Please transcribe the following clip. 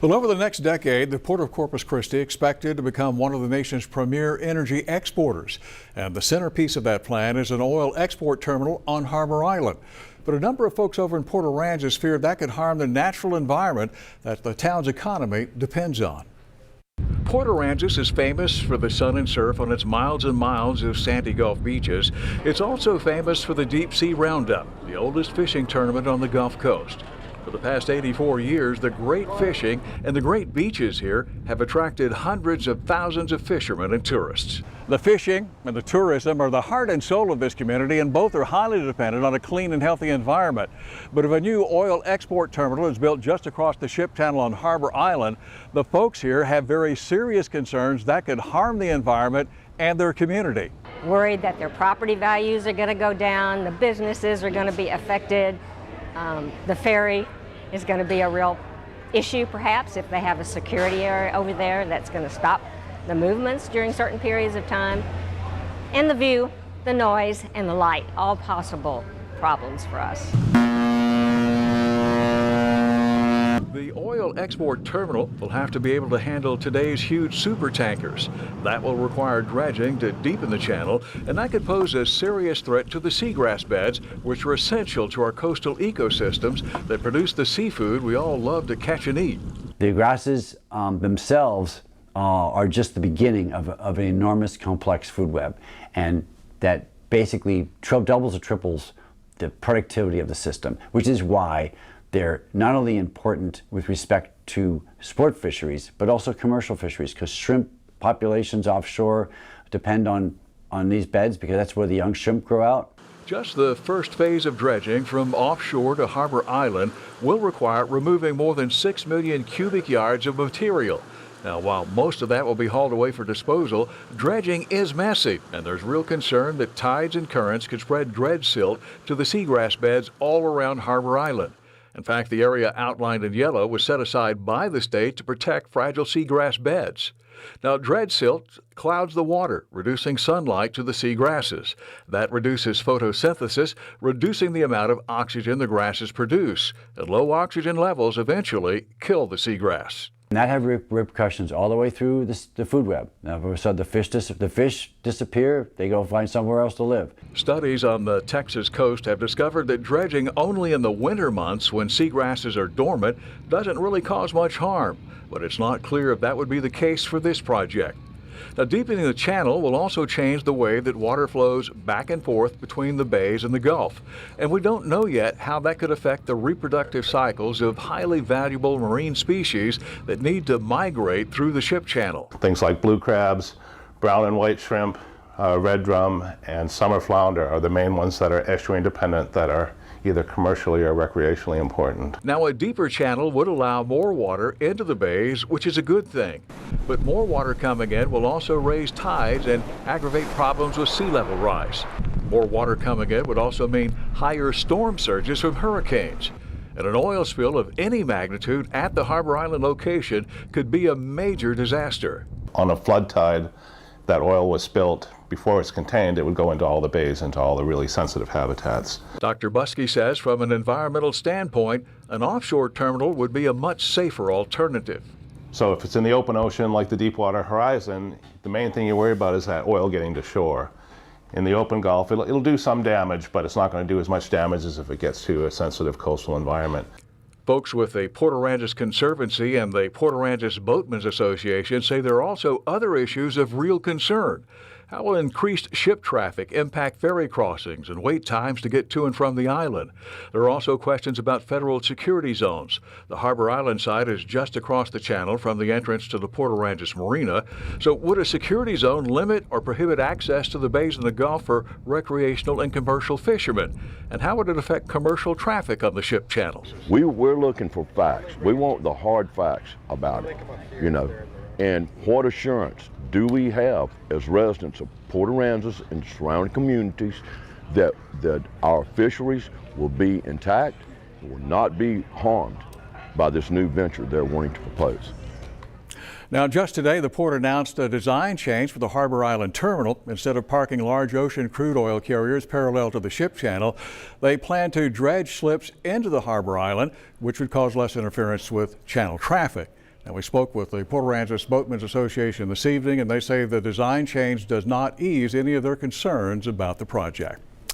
Well, over the next decade, the Port of Corpus Christi expected to become one of the nation's premier energy exporters. And the centerpiece of that plan is an oil export terminal on Harbor Island. But a number of folks over in Port Aransas fear that could harm the natural environment that the town's economy depends on. Port Aransas is famous for the sun and surf on its miles and miles of sandy Gulf beaches. It's also famous for the Deep Sea Roundup, the oldest fishing tournament on the Gulf Coast. For the past 84 years, the great fishing and the great beaches here have attracted hundreds of thousands of fishermen and tourists. The fishing and the tourism are the heart and soul of this community, and both are highly dependent on a clean and healthy environment. But if a new oil export terminal is built just across the ship channel on Harbor Island, the folks here have very serious concerns that could harm the environment and their community. Worried that their property values are going to go down, the businesses are going to be affected. The ferry is going to be a real issue, perhaps, if they have a security area over there that's going to stop the movements during certain periods of time. And the view, the noise, and the light, all possible problems for us. The oil export terminal will have to be able to handle today's huge super tankers. That will require dredging to deepen the channel, and that could pose a serious threat to the seagrass beds, which are essential to our coastal ecosystems that produce the seafood we all love to catch and eat. The grasses themselves are just the beginning of an enormous complex food web, and that basically doubles or triples the productivity of the system, which is why they're not only important with respect to sport fisheries, but also commercial fisheries, because shrimp populations offshore depend on these beds because that's where the young shrimp grow out. Just the first phase of dredging from offshore to Harbor Island will require removing more than 6 million cubic yards of material. Now, while most of that will be hauled away for disposal, dredging is messy, and there's real concern that tides and currents could spread dredge silt to the seagrass beds all around Harbor Island. In fact, the area outlined in yellow was set aside by the state to protect fragile seagrass beds. Now, dredge silt clouds the water, reducing sunlight to the seagrasses. That reduces photosynthesis, reducing the amount of oxygen the grasses produce. And low oxygen levels eventually kill the seagrass. And that have repercussions all the way through the food web. Now, so the fish disappear, they go find somewhere else to live. Studies on the Texas coast have discovered that dredging only in the winter months when seagrasses are dormant doesn't really cause much harm, but it's not clear if that would be the case for this project. Now, deepening the channel will also change the way that water flows back and forth between the bays and the Gulf. And we don't know yet how that could affect the reproductive cycles of highly valuable marine species that need to migrate through the ship channel. Things like blue crabs, brown and white shrimp, red drum, and summer flounder are the main ones that are estuarine dependent that are either commercially or recreationally important. Now, a deeper channel would allow more water into the bays, which is a good thing. But more water coming in will also raise tides and aggravate problems with sea level rise. More water coming in would also mean higher storm surges from hurricanes. And an oil spill of any magnitude at the Harbor Island location could be a major disaster. On a flood tide, that oil was spilt. Before it's contained, it would go into all the bays, into all the really sensitive habitats. Dr. Buskey says from an environmental standpoint, an offshore terminal would be a much safer alternative. So if it's in the open ocean like the Deepwater Horizon, the main thing you worry about is that oil getting to shore. In the open Gulf, it'll do some damage, but it's not going to do as much damage as if it gets to a sensitive coastal environment. Folks with the Port Aransas Conservancy and the Port Aransas Boatmen's Association say there are also other issues of real concern. How will increased ship traffic impact ferry crossings and wait times to get to and from the island? There are also questions about federal security zones. The Harbor Island site is just across the channel from the entrance to the Port Aransas Marina. So would a security zone limit or prohibit access to the bays in the Gulf for recreational and commercial fishermen? And how would it affect commercial traffic on the ship channels? We're looking for facts. We want the hard facts about it, And what assurance do we have as residents of Port Aransas and surrounding communities that our fisheries will be intact and will not be harmed by this new venture they're wanting to propose? Now, just today, the port announced a design change for the Harbor Island terminal. Instead of parking large ocean crude oil carriers parallel to the ship channel, they plan to dredge slips into the Harbor Island, which would cause less interference with channel traffic. Now, we spoke with the Port Aransas Boatmen's Association this evening, and they say the design change does not ease any of their concerns about the project.